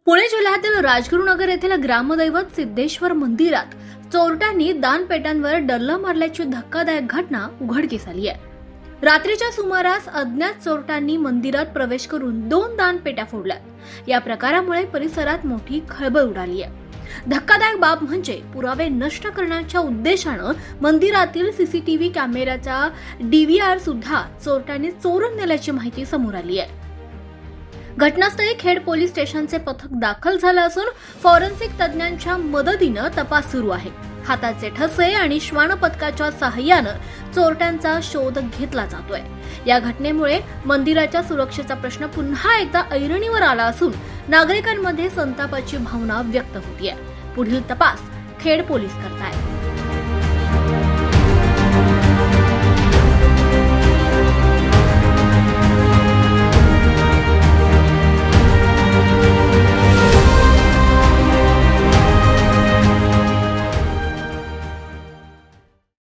पुणे जिल्ह्यातील राजगुरुनगर येथील ग्रामदैवत सिद्धेश्वर मंदिरात चोरट्यांनी दानपेट्यांवर डल्ला मारल्याची धक्कादायक घटना उघडकीस आली आहे. रात्रीच्या सुमारास अज्ञात चोरट्यांनी मंदिरात प्रवेश करून 2 दानपेट्या फोडल्या. या प्रकारामुळे परिसरात मोठी खळबळ उडाली आहे. धक्कादायक बाब म्हणजे पुरावे नष्ट करण्याच्या उद्देशानं मंदिरातील सीसीटीव्ही कॅमेऱ्याचा डीव्हीआर सुद्धा चोरट्यांनी चोरून नेल्याची माहिती समोर आली आहे. घटनास्थळी खेड पोलीस स्टेशनचे पथक दाखल झालं असून फॉरेन्सिक तज्ञांच्या मदतीनं तपास सुरू आहे. हाताचे ठसे आणि श्वान पथकाच्या सहाय्यानं चोरट्यांचा शोध घेतला जातोय. या घटनेमुळे मंदिराच्या सुरक्षेचा प्रश्न पुन्हा एकदा ऐरणीवर आला असून नागरिकांमध्ये संतापाची भावना व्यक्त होतीये. पुढील तपास खेड पोलीस करतायत.